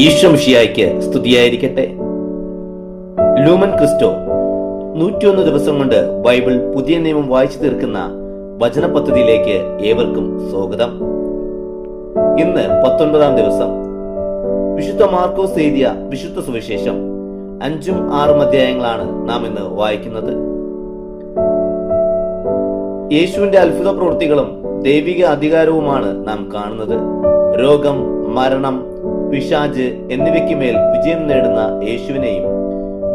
ഈശോ മിശിഹായ്ക്ക് സ്തുതിയായിരിക്കട്ടെ. Lumen Cristo 101 ദിവസം കൊണ്ട് ബൈബിൾ പുതിയ നിയമം വായിച്ചു തീർക്കുന്ന വചന പദ്ധതിയിലേക്ക് ഏവർക്കും സ്വാഗതം. ഇന്ന് 19-ാം ദിവസം. വിശുദ്ധ മാർക്കോസ് എഴുതിയ വിശുദ്ധ സുവിശേഷം 5ഉം 6ഉം അധ്യായങ്ങളാണ് നാം ഇന്ന് വായിക്കുന്നത്. യേശുവിന്റെ അത്ഭുത പ്രവൃത്തികളും ദൈവിക അധികാരവുമാണ് നാം കാണുന്നത്. രോഗം, മരണം, പിശാച് എന്നിവയ്ക്ക് മേൽ വിജയം നേടുന്ന യേശുവിനെയും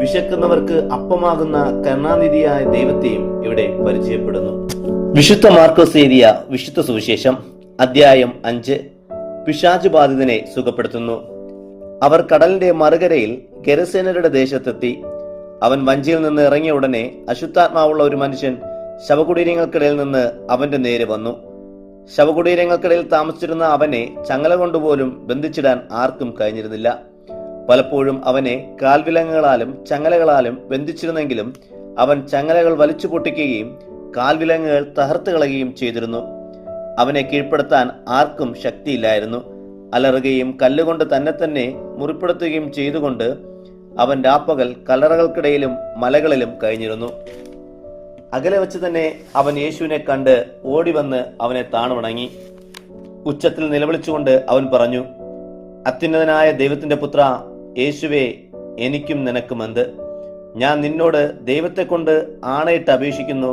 വിശക്കുന്നവർക്ക് അപ്പമാകുന്ന കരുണാനിധിയായ ദൈവത്തെയും ഇവിടെ പരിചയപ്പെടുന്നു. വിശുദ്ധ മാർക്കോസ് എഴുതിയ വിശുദ്ധ സുവിശേഷം അധ്യായം 5. പിശാച് ബാധിതനെ സുഖപ്പെടുത്തുന്നു. അവർ കടലിന്റെ മറുകരയിൽ ഗെരസേനരുടെ ദേശത്തെത്തി. അവൻ വഞ്ചിയിൽ നിന്ന് ഇറങ്ങിയ ഉടനെ അശുദ്ധാത്മാവുള്ള ഒരു മനുഷ്യൻ ശവകുടീരങ്ങൾക്കിടയിൽ നിന്ന് അവന്റെ നേരെ വന്നു. ശവകുടീരങ്ങൾക്കിടയിൽ താമസിച്ചിരുന്ന അവനെ ചങ്ങല കൊണ്ടുപോലും ബന്ധിച്ചിടാൻ ആർക്കും കഴിഞ്ഞിരുന്നില്ല. പലപ്പോഴും അവനെ കാൽവിലങ്ങുകളാലും ചങ്ങലകളാലും ബന്ധിച്ചിരുന്നെങ്കിലും അവൻ ചങ്ങലകൾ വലിച്ചു പൊട്ടിക്കുകയും കാൽവിലങ്ങുകൾ തകർത്ത് കളയുകയും ചെയ്തിരുന്നു. അവനെ കീഴ്പ്പെടുത്താൻ ആർക്കും ശക്തിയില്ലായിരുന്നു. അലറുകയും കല്ലുകൊണ്ട് തന്നെ മുറിപ്പെടുത്തുകയും ചെയ്തുകൊണ്ട് അവൻ രാപ്പകൽ കല്ലറകൾക്കിടയിലും മലകളിലും കഴിഞ്ഞിരുന്നു. അകലെ വെച്ച് തന്നെ അവൻ യേശുവിനെ കണ്ട് ഓടിവന്ന് അവനെ താണുവണങ്ങി. ഉച്ചത്തിൽ നിലവിളിച്ചുകൊണ്ട് അവൻ പറഞ്ഞു, അത്യുന്നതനായ ദൈവത്തിന്റെ പുത്ര യേശുവേ, എനിക്കും നിനക്കും എന്ത്? ഞാൻ നിന്നോട് ദൈവത്തെ കൊണ്ട് ആണയിട്ട് അപേക്ഷിക്കുന്നു,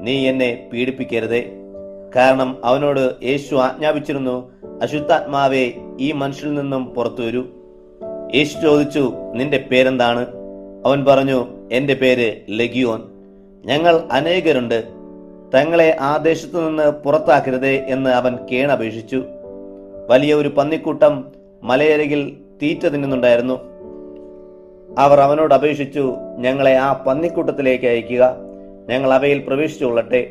നീ എന്നെ പീഡിപ്പിക്കരുതേ. കാരണം അവനോട് യേശു ആജ്ഞാപിച്ചിരുന്നു, അശുദ്ധാത്മാവേ, ഈ മനുഷ്യനിൽ നിന്നും പുറത്തു വരൂ. യേശു ചോദിച്ചു, നിന്റെ പേരെന്താണ്? അവൻ പറഞ്ഞു, എന്റെ പേര് ലഗിയോൻ. ഞങ്ങൾ അനേകരുണ്ട്, തങ്ങളെ ആ ദേശത്തു നിന്ന് പുറത്താക്കരുതേ എന്ന് അവൻ കേണപേക്ഷിച്ചു. വലിയ ഒരു പന്നിക്കൂട്ടം മലയരികിൽ തീറ്റ തിന്നുന്നുണ്ടായിരുന്നു. അവർ അവനോട് അപേക്ഷിച്ചു, ഞങ്ങളെ ആ പന്നിക്കൂട്ടത്തിലേക്ക് അയക്കുക, ഞങ്ങൾ അവയിൽ പ്രവേശിച്ചുകൊള്ളട്ടെ.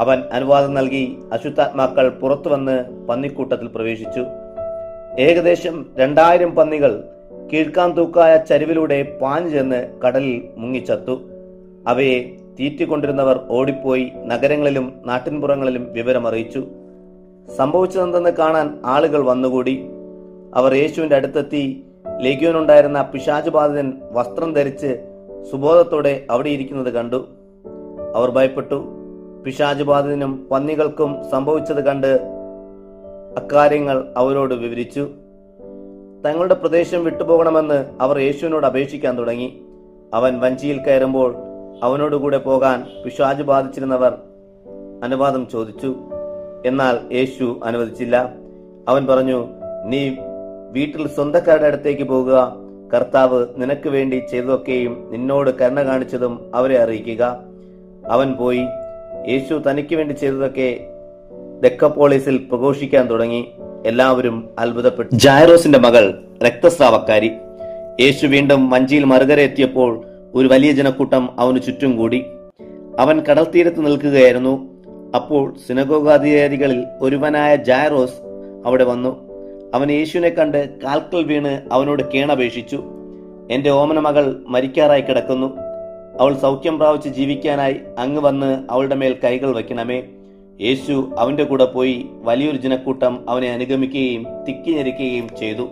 അവൻ അനുവാദം നൽകി. അശുദ്ധാത്മാക്കൾ പുറത്തു വന്ന് പന്നിക്കൂട്ടത്തിൽ പ്രവേശിച്ചു. ഏകദേശം 2000 പന്നികൾ കീഴ്ക്കാൻ തൂക്കായ ചരിവിലൂടെ പാഞ്ഞു ചെന്ന് കടലിൽ മുങ്ങിച്ചത്തു. അവയെ തീറ്റിക്കൊണ്ടിരുന്നവർ ഓടിപ്പോയി നഗരങ്ങളിലും നാട്ടിൻപുറങ്ങളിലും വിവരമറിയിച്ചു. സംഭവിച്ചതെന്തെന്ന് കാണാൻ ആളുകൾ വന്നുകൂടി. അവർ യേശുവിന്റെ അടുത്തെത്തി ലേഗ്യോനുണ്ടായിരുന്ന പിശാച് ബാധിതൻ വസ്ത്രം ധരിച്ച് സുബോധത്തോടെ അവിടെ ഇരിക്കുന്നത് കണ്ടു. അവർ ഭയപ്പെട്ടു. പിശാച് ബാധിതനും പന്നികൾക്കും സംഭവിച്ചത് കണ്ട് അക്കാര്യങ്ങൾ അവരോട് വിവരിച്ചു. തങ്ങളുടെ പ്രദേശം വിട്ടുപോകണമെന്ന് അവർ യേശുവിനോട് അപേക്ഷിക്കാൻ തുടങ്ങി. അവൻ വഞ്ചിയിൽ കയറുമ്പോൾ അവനോടുകൂടെ പോകാൻ പിശാച് ബാധിച്ചിരുന്നവർ അനുവാദം ചോദിച്ചു. എന്നാൽ യേശു അനുവദിച്ചില്ല. അവൻ പറഞ്ഞു, നീ വീട്ടിൽ സ്വന്തക്കാരുടെ അടുത്തേക്ക് പോകുക. കർത്താവ് നിനക്ക് വേണ്ടി ചെയ്തതൊക്കെയും നിന്നോട് കരുണ കാണിച്ചതും അവരെ അറിയിക്കുക. അവൻ പോയി യേശു തനിക്ക് വേണ്ടി ചെയ്തതൊക്കെ ദെക്കപ്പോളിസിൽ പ്രഘോഷിക്കാൻ തുടങ്ങി. എല്ലാവരും അത്ഭുതപ്പെട്ടു. ജായറോസിന്റെ മകൾ രക്തസ്രാവക്കാരി. യേശു വീണ്ടും വഞ്ചിയിൽ മറുകര എത്തിയപ്പോൾ ഒരു വലിയ ജനക്കൂട്ടം അവന് ചുറ്റും കൂടി. അവൻ കടൽ തീരത്ത് നിൽക്കുകയായിരുന്നു. അപ്പോൾ സിനഗോഗാധികാരികളിൽ ഒരുവനായ ജായറോസ് അവിടെ വന്നു. അവൻ യേശുവിനെ കണ്ട് കാൽക്കൽ വീണ് അവനോട് കേണപേക്ഷിച്ചു, എന്റെ ഓമന മകൾ മരിക്കാറായി കിടക്കുന്നു. അവൾ സൗഖ്യം പ്രാപിച്ച് ജീവിക്കാനായി അങ്ങ് വന്ന് അവളുടെ മേൽ കൈകൾ വയ്ക്കണമേ. യേശു അവന്റെ കൂടെ പോയി. വലിയൊരു ജനക്കൂട്ടം അവനെ അനുഗമിക്കുകയും തിക്കി ഞെരിക്കുകയും ചെയ്തു.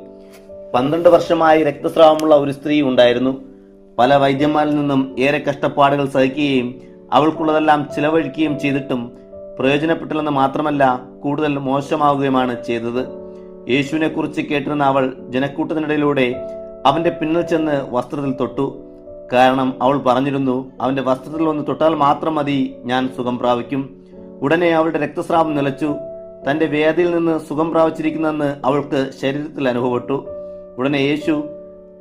12 വർഷമായി രക്തസ്രാവമുള്ള ഒരു സ്ത്രീ ഉണ്ടായിരുന്നു. പല വൈദ്യന്മാരിൽ നിന്നും ഏറെ കഷ്ടപ്പാടുകൾ സഹിക്കുകയും അവൾക്കുള്ളതെല്ലാം ചിലവഴിക്കുകയും ചെയ്തിട്ടും പ്രയോജനപ്പെട്ടില്ലെന്ന് മാത്രമല്ല, കൂടുതൽ മോശമാവുകയുമാണ് ചെയ്തത്. യേശുവിനെ കുറിച്ച് കേട്ടിരുന്ന അവൾ ജനക്കൂട്ടത്തിനിടയിലൂടെ അവന്റെ പിന്നിൽ ചെന്ന് വസ്ത്രത്തിൽ തൊട്ടു. കാരണം അവൾ പറഞ്ഞിരുന്നു, അവന്റെ വസ്ത്രത്തിൽ ഒന്ന് തൊട്ടാൽ മാത്രം മതി, ഞാൻ സുഖം പ്രാപിക്കും. ഉടനെ അവളുടെ രക്തസ്രാവം നിലച്ചു. തന്റെ വ്യാധിയിൽ നിന്ന് സുഖം പ്രാപിച്ചിരിക്കുന്നെന്ന് അവൾക്ക് ശരീരത്തിൽ അനുഭവപ്പെട്ടു. ഉടനെ യേശു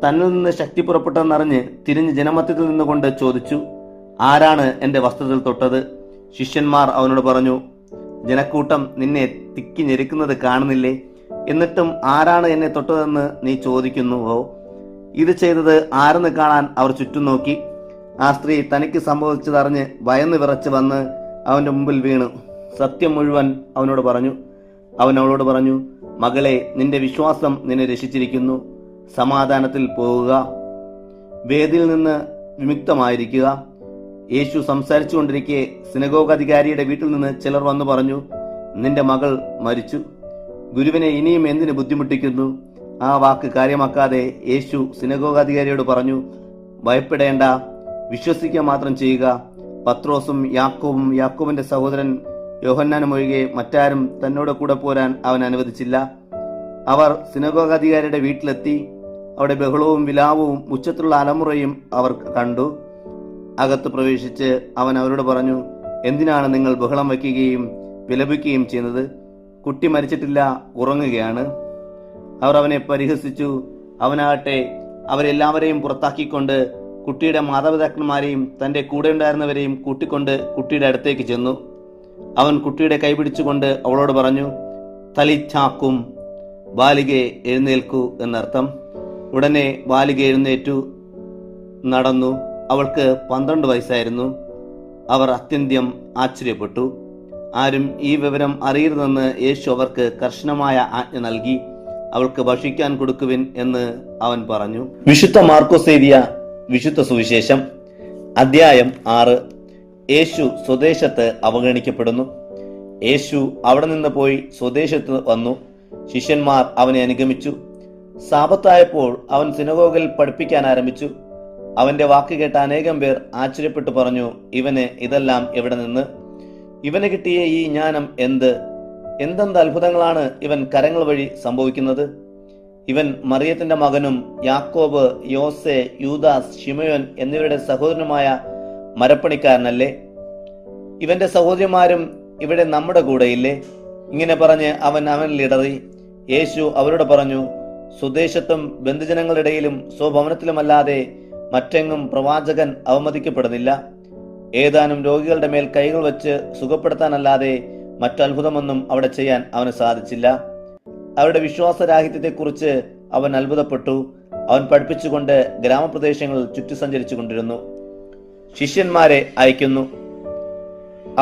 തന്നിൽ നിന്ന് ശക്തി പുറപ്പെട്ടെന്നറിഞ്ഞ് തിരിഞ്ഞ് ജനമധ്യത്തിൽ നിന്നുകൊണ്ട് ചോദിച്ചു, ആരാണ് എന്റെ വസ്ത്രത്തിൽ തൊട്ടത്? ശിഷ്യന്മാർ അവനോട് പറഞ്ഞു, ജനക്കൂട്ടം നിന്നെ തിക്കി ഞെരുക്കുന്നത് കാണുന്നില്ലേ? എന്നിട്ടും ആരാണ് എന്നെ തൊട്ടതെന്ന് നീ ചോദിക്കുന്നുവോ? ഇത് ചെയ്തത് ആരെന്ന് കാണാൻ അവർ ചുറ്റും നോക്കി. ആ സ്ത്രീ തനിക്ക് സംഭവിച്ചതറിഞ്ഞ് ഭയന്ന് വിറച്ച് വന്ന് അവന്റെ മുമ്പിൽ വീണു സത്യം മുഴുവൻ അവനോട് പറഞ്ഞു. അവൻ അവളോട് പറഞ്ഞു, മകളെ, നിന്റെ വിശ്വാസം നിന്നെ രക്ഷിച്ചിരിക്കുന്നു. സമാധാനത്തിൽ പോകുക, വേദിയിൽ നിന്ന് വിമുക്തമായിരിക്കുക. യേശു സംസാരിച്ചു കൊണ്ടിരിക്കെ സിനഗോഗ് അധികാരിയുടെ വീട്ടിൽ നിന്ന് ചിലർ വന്നു പറഞ്ഞു, നിന്റെ മകൾ മരിച്ചു. ഗുരുവിനെ ഇനിയും എന്തിനു ബുദ്ധിമുട്ടിക്കുന്നു? ആ വാക്ക് കാര്യമാക്കാതെ യേശു സിനഗോഗാധികാരിയോട് പറഞ്ഞു, ഭയപ്പെടേണ്ട, വിശ്വസിക്കുക മാത്രം ചെയ്യുക. പത്രോസും യാക്കോബും യാക്കോബിന്റെ സഹോദരൻ യോഹന്നാനും ഒഴികെ മറ്റാരും തന്നോട് കൂടെ പോരാൻ അവൻ അനുവദിച്ചില്ല. അവർ സിനഗോഗാധികാരിയുടെ വീട്ടിലെത്തി. അവിടെ ബഹളവും വിലാപവും ഉച്ചത്തിലുള്ള അലമുറയും അവർ കണ്ടു. അകത്ത് പ്രവേശിച്ച് അവൻ അവരോട് പറഞ്ഞു, എന്തിനാണ് നിങ്ങൾ ബഹളം വയ്ക്കുകയും വിലപിക്കുകയും ചെയ്യുന്നത്? കുട്ടി മരിച്ചിട്ടില്ല, ഉറങ്ങുകയാണ്. അവർ അവനെ പരിഹസിച്ചു. അവനാകട്ടെ അവരെല്ലാവരെയും പുറത്താക്കിക്കൊണ്ട് കുട്ടിയുടെ മാതാപിതാക്കന്മാരെയും തന്റെ കൂടെ ഉണ്ടായിരുന്നവരെയും കൂട്ടിക്കൊണ്ട് കുട്ടിയുടെ അടുത്തേക്ക് ചെന്നു. അവൻ കുട്ടിയുടെ കൈപിടിച്ചുകൊണ്ട് അവളോട് പറഞ്ഞു, തലിച്ചാക്കും, ബാലികെ എഴുന്നേൽക്കൂ എന്നർത്ഥം. ഉടനെ ബാലിക എഴുന്നേറ്റു നടന്നു. അവൾക്ക് 12 വയസ്സായിരുന്നു. അവർ അത്യന്തം ആശ്ചര്യപ്പെട്ടു. ആരും ഈ വിവരം അറിയരുതെന്ന് യേശു അവർക്ക് കർശനമായ ആജ്ഞ നൽകി. അവൾക്ക് ഭക്ഷിക്കാൻ കൊടുക്കുവിൻ എന്ന് അവൻ പറഞ്ഞു. വിശുദ്ധ മാർക്കോസ് എഴുതിയ വിശുദ്ധ സുവിശേഷം അധ്യായം 6. യേശു സ്വദേശത്ത് അവഗണിക്കപ്പെടുന്നു. യേശു അവിടെ നിന്ന് പോയി സ്വദേശത്ത് വന്നു. ശിഷ്യന്മാർ അവനെ അനുഗമിച്ചു. സാബത്തായപ്പോൾ അവൻ സിനഗോഗിൽ പഠിപ്പിക്കാൻ ആരംഭിച്ചു. അവന്റെ വാക്ക് കേട്ട അനേകം പേർ ആശ്ചര്യപ്പെട്ടു പറഞ്ഞു, ഇവന് ഇതെല്ലാം എവിടെ നിന്ന്? ഇവന് കിട്ടിയ ഈ ജ്ഞാനം എന്തെന്ത് അത്ഭുതങ്ങളാണ് ഇവൻ കരങ്ങൾ വഴി സംഭവിക്കുന്നത്? ഇവൻ മറിയത്തിന്റെ മകനും യാക്കോബ്, യോസെ, യൂദാസ്, ശിമയോൻ എന്നിവരുടെ സഹോദരനുമായ മരപ്പണിക്കാരനല്ലേ? ഇവന്റെ സഹോദരിമാരും ഇവിടെ നമ്മുടെ കൂടെയില്ലേ? ഇങ്ങനെ പറഞ്ഞ് അവനിൽ ഇടറി. യേശു അവരോട് പറഞ്ഞു, സ്വദേശത്തും ബന്ധുജനങ്ങളുടെ ഇടയിലും സ്വഭവനത്തിലുമല്ലാതെ മറ്റെങ്ങും പ്രവാചകൻ അവമതിക്കപ്പെടുന്നില്ല. ഏതാനും രോഗികളുടെ മേൽ കൈകൾ വെച്ച് സുഖപ്പെടുത്താനല്ലാതെ മറ്റത്ഭുതമൊന്നും അവിടെ ചെയ്യാൻ അവന് സാധിച്ചില്ല. അവരുടെ വിശ്വാസരാഹിത്യത്തെക്കുറിച്ച് അവൻ അത്ഭുതപ്പെട്ടു. അവൻ പഠിപ്പിച്ചുകൊണ്ട് ഗ്രാമപ്രദേശങ്ങളിൽ ചുറ്റി സഞ്ചരിച്ചു കൊണ്ടിരുന്നു. ശിഷ്യന്മാരെ അയക്കുന്നു.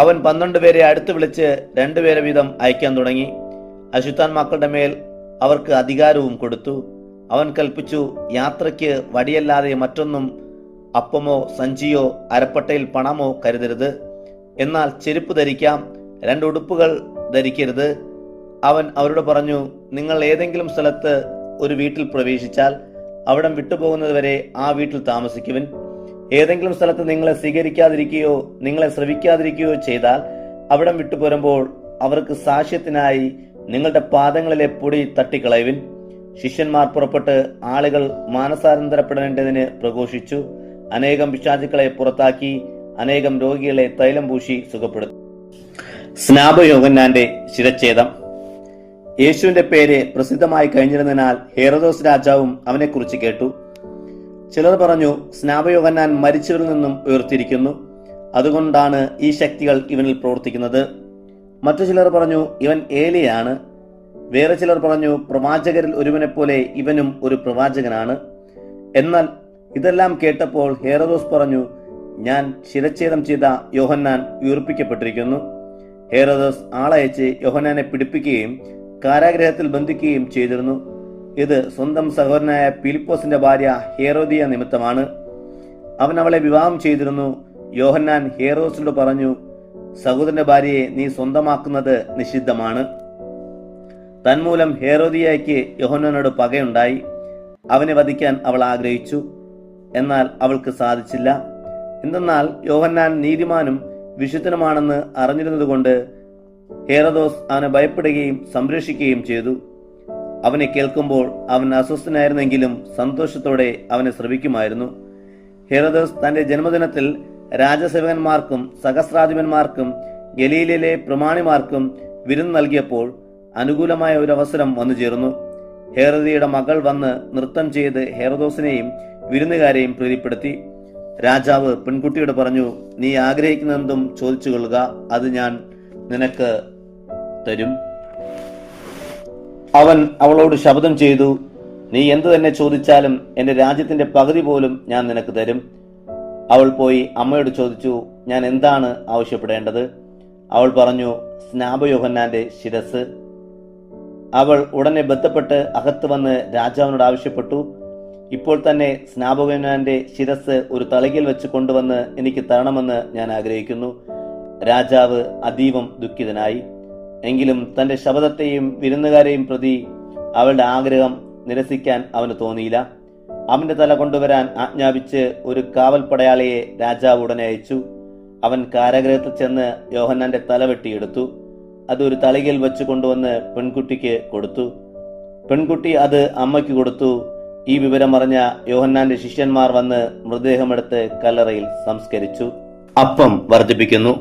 അവൻ 12 പേരെ അടുത്ത് വിളിച്ച് 2 പേരെ വീതം അയക്കാൻ തുടങ്ങി. അശുദ്ധാത്മാക്കളുടെ മേൽ അവർക്ക് അധികാരവും കൊടുത്തു. അവൻ കൽപ്പിച്ചു, യാത്രയ്ക്ക് വടിയല്ലാതെ മറ്റൊന്നും, അപ്പമോ സഞ്ചിയോ അരപ്പട്ടയിൽ പണമോ കരുതരുത്. എന്നാൽ ചെരുപ്പ് ധരിക്കാം, 2 ഉടുപ്പുകൾ ധരിക്കരുത്. അവൻ അവരോട് പറഞ്ഞു, നിങ്ങൾ ഏതെങ്കിലും സ്ഥലത്ത് ഒരു വീട്ടിൽ പ്രവേശിച്ചാൽ അവിടം വിട്ടുപോകുന്നതുവരെ ആ വീട്ടിൽ താമസിക്കുവിൻ. ഏതെങ്കിലും സ്ഥലത്ത് നിങ്ങളെ സ്വീകരിക്കാതിരിക്കുകയോ നിങ്ങളെ ശ്രവിക്കാതിരിക്കുകയോ ചെയ്താൽ അവിടം വിട്ടുപോരുമ്പോൾ അവർക്ക് സാക്ഷ്യത്തിനായി നിങ്ങളുടെ പാദങ്ങളിലെ പൊടി തട്ടിക്കളയുവിൻ. ശിഷ്യന്മാർ പുറപ്പെട്ട് ആളുകൾ മാനസാന്തരപ്പെടേണ്ടതിന് പ്രഘോഷിച്ചു. അനേകം പിശാചുക്കളെ പുറത്താക്കി അനേകം രോഗികളെ തൈലം പൂശി സുഖപ്പെടുത്തി. സ്നാപയോഹന്നാന്റെ ശിരച്ഛേദം. യേശുവിന്റെ പേര് പ്രസിദ്ധമായി കഴിഞ്ഞിരുന്നതിനാൽ ഹെരോദോസ് രാജാവും അവനെക്കുറിച്ച് കേട്ടു. ചിലർ പറഞ്ഞു, സ്നാപയോഹന്നാൻ മരിച്ചവരിൽ നിന്നും ഉയർത്തിയിരിക്കുന്നു, അതുകൊണ്ടാണ് ഈ ശക്തികൾ ഇവനിൽ പ്രവർത്തിക്കുന്നത്. മറ്റു ചിലർ പറഞ്ഞു, ഇവൻ ഏലിയാണ്. വേറെ ചിലർ പറഞ്ഞു, പ്രവാചകരിൽ ഒരുവനെ പോലെ ഇവനും ഒരു പ്രവാചകനാണ്. എന്നാൽ ഇതെല്ലാം കേട്ടപ്പോൾ ഹെരോദോസ് പറഞ്ഞു, ഞാൻ ശിരച്ഛേദം ചെയ്ത യോഹന്നാൻ ഉയർപ്പിക്കപ്പെട്ടിരിക്കുന്നു. ഹെരോദോസ് ആളയച്ച് യോഹന്നാനെ പിടിപ്പിക്കുകയും കാരാഗ്രഹത്തിൽ ബന്ധിക്കുകയും ചെയ്തിരുന്നു. ഇത് സ്വന്തം സഹോദരനായ ഫിലിപ്പോസിന്റെ ഭാര്യ ഹെരോദിയ നിമിത്തമാണ്. അവൻ അവളെ വിവാഹം ചെയ്തിരുന്നു. യോഹന്നാൻ ഹെരോദോസിനോട് പറഞ്ഞു, സഹോദരന്റെ ഭാര്യയെ നീ സ്വന്തമാക്കുന്നത് നിഷിദ്ധമാണ്. തന്മൂലം ഹെരോദിയയ്ക്ക് യോഹന്നാനോട് പകയുണ്ടായി. അവനെ വധിക്കാൻ അവൾ ആഗ്രഹിച്ചു. എന്നാൽ അവൾക്ക് സാധിച്ചില്ല. എന്തെന്നാൽ യോഹന്നാൻ നീതിമാനും വിശുദ്ധനുമാണെന്ന് അറിഞ്ഞിരുന്നതുകൊണ്ട് ഹെരോദോസ് അവനെ ഭയപ്പെടുകയും സംരക്ഷിക്കുകയും ചെയ്തു. അവനെ കേൾക്കുമ്പോൾ അവൻ അസ്വസ്ഥനായിരുന്നെങ്കിലും സന്തോഷത്തോടെ അവനെ ശ്രവിക്കുമായിരുന്നു. ഹെരോദോസ് തന്റെ ജന്മദിനത്തിൽ രാജസേവകന്മാർക്കും സഹസ്രാധിപന്മാർക്കും ഗലീലയിലെ പ്രമാണിമാർക്കും വിരുന്ന് നൽകിയപ്പോൾ അനുകൂലമായ ഒരു അവസരം വന്നു ചേർന്നു. ഹെരോദിയുടെ മകൾ വന്ന് നൃത്തം ചെയ്ത് ഹെരോദോസിനെയും വിരുന്നുകാരെയും പ്രീതിപ്പെടുത്തി. രാജാവ് പെൺകുട്ടിയോട് പറഞ്ഞു, നീ ആഗ്രഹിക്കുന്നതെന്തും ചോദിച്ചു കൊള്ളുക, അത് ഞാൻ നിനക്ക് തരും. അവൻ അവളോട് ശപഥം ചെയ്തു, നീ എന്തു തന്നെ ചോദിച്ചാലും എന്റെ രാജ്യത്തിന്റെ പകുതി പോലും ഞാൻ നിനക്ക് തരും. അവൾ പോയി അമ്മയോട് ചോദിച്ചു, ഞാൻ എന്താണ് ആവശ്യപ്പെടേണ്ടത്? അവൾ പറഞ്ഞു, സ്നാപയോഹന്നാന്റെ ശിരസ്. അവൾ ഉടനെ ബന്ധപ്പെട്ട് അകത്ത് വന്ന് രാജാവിനോട് ആവശ്യപ്പെട്ടു, ഇപ്പോൾ തന്നെ സ്നാപയോഹന്നാന്റെ ശിരസ് ഒരു തളികയിൽ വെച്ച് കൊണ്ടുവന്ന് എനിക്ക് തരണമെന്ന് ഞാൻ ആഗ്രഹിക്കുന്നു. രാജാവ് അതീവം ദുഃഖിതനായി. എങ്കിലും തന്റെ ശപഥത്തെയും വിരുന്നുകാരെയും പ്രതി അവളുടെ ആഗ്രഹം നിരസിക്കാൻ അവന് തോന്നിയില്ല. അവന്റെ തല കൊണ്ടുവരാൻ ആജ്ഞാപിച്ച് ഒരു കാവൽ പടയാളിയെ രാജാവ് ഉടനെ അയച്ചു. അവൻ കാരാഗൃഹത്തിൽ ചെന്ന് യോഹന്നാന്റെ തല വെട്ടിയെടുത്തു. അതൊരു തളികയിൽ വെച്ച് കൊണ്ടുവന്ന് പെൺകുട്ടിക്ക് കൊടുത്തു. പെൺകുട്ടി അത് അമ്മയ്ക്ക് കൊടുത്തു. ഈ വിവരം അറിഞ്ഞ യോഹന്നാന്റെ ശിഷ്യന്മാർ വന്ന് മൃതദേഹമെടുത്ത് കല്ലറയിൽ സംസ്കരിച്ചു. അപ്പം വർദ്ധിപ്പിക്കുന്നു.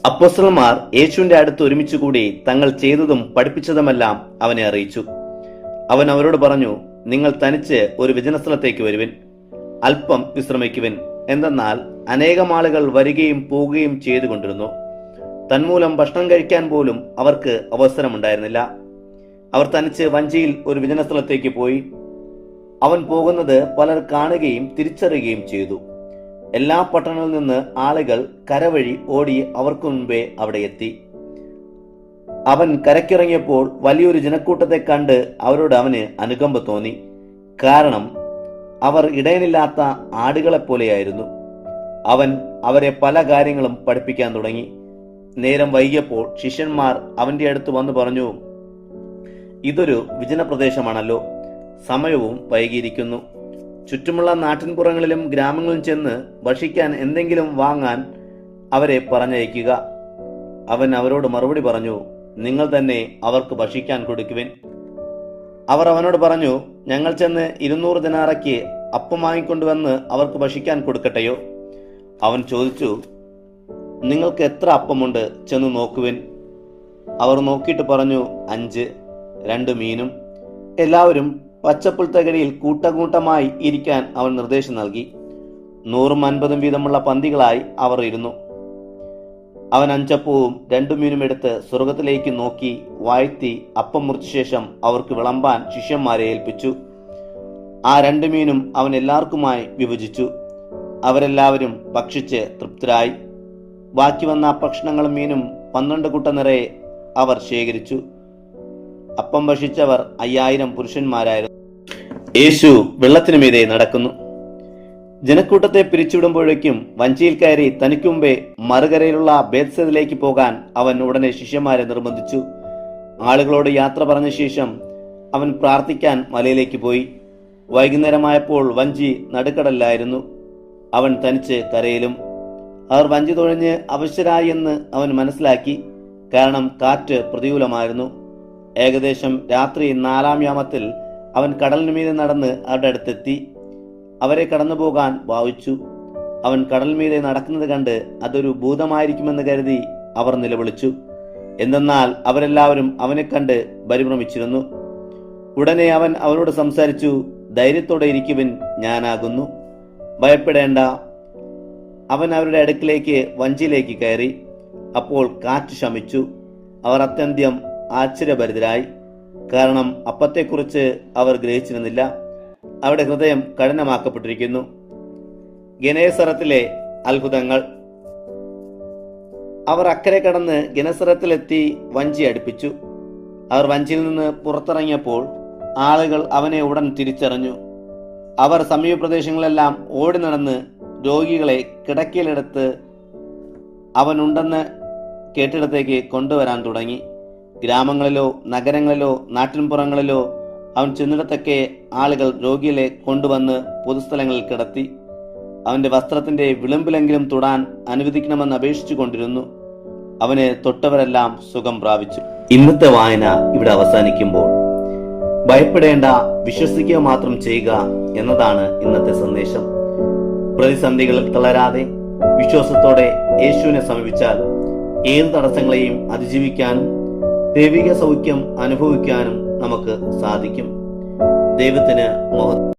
അപ്പോസ്തലന്മാർ യേശുവിന്റെ അടുത്ത് ഒരുമിച്ചുകൂടി തങ്ങൾ ചെയ്തതും പഠിപ്പിച്ചതുമെല്ലാം അവനെ അറിയിച്ചു. അവൻ അവരോട് പറഞ്ഞു, നിങ്ങൾ തനിച്ച് ഒരു വിജനസ്ഥലത്തേക്ക് വരുവിൻ, അല്പം വിശ്രമിക്കുവിൻ. എന്തെന്നാൽ അനേകം ആളുകൾ വരികയും പോവുകയും ചെയ്തുകൊണ്ടിരുന്നു. തന്മൂലം ഭക്ഷണം കഴിക്കാൻ പോലും അവർക്ക് അവസരമുണ്ടായിരുന്നില്ല. അവർ തനിച്ച് വഞ്ചിയിൽ ഒരു വിജനസ്ഥലത്തേക്ക് പോയി. അവൻ പോകുന്നത് പലർ കാണുകയും തിരിച്ചറിയുകയും ചെയ്തു. എല്ലാ പട്ടണങ്ങളിൽ നിന്ന് ആളുകൾ കരവഴി ഓടി അവർക്ക് മുൻപേ അവിടെ എത്തി. അവൻ കരക്കിറങ്ങിയപ്പോൾ വലിയൊരു ജനക്കൂട്ടത്തെ കണ്ട് അവരോട് അവന് അനുകമ്പ തോന്നി. കാരണം അവർ ഇടയനില്ലാത്ത ആടുകളെപ്പോലെയായിരുന്നു. അവൻ അവരെ പല കാര്യങ്ങളും പഠിപ്പിക്കാൻ തുടങ്ങി. നേരം വൈകിയപ്പോൾ ശിഷ്യന്മാർ അവന്റെ അടുത്ത് വന്നു പറഞ്ഞു, ഇതൊരു വിജനപ്രദേശമാണല്ലോ, സമയവും വൈകിയിരിക്കുന്നു. ചുറ്റുമുള്ള നാട്ടിൻപുറങ്ങളിലും ഗ്രാമങ്ങളിലും ചെന്ന് ഭക്ഷിക്കാൻ എന്തെങ്കിലും വാങ്ങാൻ അവരെ പറഞ്ഞയക്കുക. അവൻ അവരോട് മറുപടി പറഞ്ഞു, നിങ്ങൾ തന്നെ അവർക്ക് ഭക്ഷിക്കാൻ കൊടുക്കുവിൻ. അവർ അവനോട് പറഞ്ഞു, ഞങ്ങൾ ചെന്ന് 200 ദിനാറയ്ക്ക് അപ്പം വാങ്ങിക്കൊണ്ടുവന്ന് അവർക്ക് ഭക്ഷിക്കാൻ കൊടുക്കട്ടെയോ? അവൻ ചോദിച്ചു, നിങ്ങൾക്ക് എത്ര അപ്പമുണ്ട്? ചെന്ന് നോക്കുവിൻ. അവർ നോക്കിയിട്ട് പറഞ്ഞു, 5, 2 മീനും. എല്ലാവരും പച്ചപ്പുൽത്തകടിയിൽ കൂട്ടകൂട്ടമായി ഇരിക്കാൻ അവൻ നിർദ്ദേശം നൽകി. 150 വീതമുള്ള പന്തികളായി അവർ ഇരുന്നു. അവൻ 5 അപ്പവും 2 മീനും എടുത്ത് സ്വർഗത്തിലേക്ക് നോക്കി വാഴ്ത്തി അപ്പം മുറിച്ച ശേഷം അവർക്ക് വിളമ്പാൻ ശിഷ്യന്മാരെ ഏൽപ്പിച്ചു. ആ 2 മീനും അവൻ എല്ലാവർക്കുമായി വിഭജിച്ചു. അവരെല്ലാവരും ഭക്ഷിച്ച് തൃപ്തരായി. ബാക്കി വന്ന ഭക്ഷണങ്ങളും മീനും 12 കുട്ട നിറയെ അവർ ശേഖരിച്ചു. അപ്പം ഭക്ഷിച്ചവർ 5000 പുരുഷന്മാരായിരുന്നു. യേശു വെള്ളത്തിനു മീതെ നടക്കുന്നു. ജനക്കൂട്ടത്തെ പിരിച്ചുവിടുമ്പോഴേക്കും വഞ്ചിയിൽ കയറി തനിക്ക് മുമ്പേ മറുകരയിലുള്ള ബേത്സയിലേക്ക് പോകാൻ അവൻ ഉടനെ ശിഷ്യന്മാരെ നിർബന്ധിച്ചു. ആളുകളോട് യാത്ര പറഞ്ഞ ശേഷം അവൻ പ്രാർത്ഥിക്കാൻ മലയിലേക്ക് പോയി. വൈകുന്നേരമായപ്പോൾ വഞ്ചി നടുക്കടലിലായിരുന്നു. അവൻ തനിച്ച് കരയിലും. അവർ വഞ്ചി തുഴഞ്ഞ് അവശരായി എന്ന് അവൻ മനസ്സിലാക്കി. കാരണം കാറ്റ് പ്രതികൂലമായിരുന്നു. ഏകദേശം രാത്രി 4-ാം യാമത്തിൽ അവൻ കടലിന് മീതെ നടന്ന് അവരുടെ അടുത്തെത്തി. അവരെ കടന്നു പോകാൻ ഭാവിച്ചു. അവൻ കടൽ മീതെ നടക്കുന്നത് കണ്ട് അതൊരു ഭൂതമായിരിക്കുമെന്ന് കരുതി അവർ നിലവിളിച്ചു. എന്തെന്നാൽ അവരെല്ലാവരും അവനെ കണ്ട് പരിഭ്രമിച്ചിരുന്നു. ഉടനെ അവൻ അവരോട് സംസാരിച്ചു, ധൈര്യത്തോടെ ഇരിക്കുവിൻ, ഞാനാകുന്നു, ഭയപ്പെടേണ്ട. അവൻ അവരുടെ അടുക്കിലേക്ക് വഞ്ചിയിലേക്ക് കയറി. അപ്പോൾ കാറ്റ് ശമിച്ചു. അവർ അത്യന്തം ആശ്ചര്യഭരിതരായി. കാരണം അപ്പത്തെക്കുറിച്ച് അവർ ഗ്രഹിച്ചിരുന്നില്ല. അവരുടെ ഹൃദയം കഠിനമാക്കപ്പെട്ടിരിക്കുന്നു. ഗെനേസറത്തിലെ അത്ഭുതങ്ങൾ. അവർ അക്കരെ കടന്ന് ഗെനസറത്തിലെത്തി വഞ്ചി അടുപ്പിച്ചു. അവർ വഞ്ചിയിൽ നിന്ന് പുറത്തിറങ്ങിയപ്പോൾ ആളുകൾ അവനെ ഉടൻ തിരിച്ചറിഞ്ഞു. അവർ സമീപ പ്രദേശങ്ങളെല്ലാം ഓടി നടന്ന് രോഗികളെ കിടക്കയിലെടുത്ത് അവനുണ്ടെന്ന് കേട്ടിടത്തേക്ക് കൊണ്ടുവരാൻ തുടങ്ങി. ഗ്രാമങ്ങളിലോ നഗരങ്ങളിലോ നാട്ടിൻപുറങ്ങളിലോ അവൻ ചെന്നിടത്തൊക്കെ ആളുകൾ രോഗികളെ കൊണ്ടുവന്ന് പൊതുസ്ഥലങ്ങളിൽ കിടത്തി. അവന്റെ വസ്ത്രത്തിന്റെ വിളിമ്പിലെങ്കിലും തൊടാൻ അനുവദിക്കണമെന്ന് അപേക്ഷിച്ചു കൊണ്ടിരുന്നു. അവനെ തൊട്ടവരെല്ലാം സുഖം പ്രാപിച്ചു. ഇന്നത്തെ വായന ഇവിടെ അവസാനിക്കുമ്പോൾ ഭയപ്പെടേണ്ട, വിശ്വസിക്കുക മാത്രം ചെയ്യുക എന്നതാണ് ഇന്നത്തെ സന്ദേശം. പ്രതിസന്ധികളിൽ തളരാതെ വിശ്വാസത്തോടെ യേശുവിനെ സമീപിച്ചാൽ ഏത് തടസ്സങ്ങളെയും അതിജീവിക്കാനും ദൈവിക സൗഖ്യം അനുഭവിക്കാനും നമുക്ക് സാധിക്കും. ദൈവത്തിന് മഹത്വം.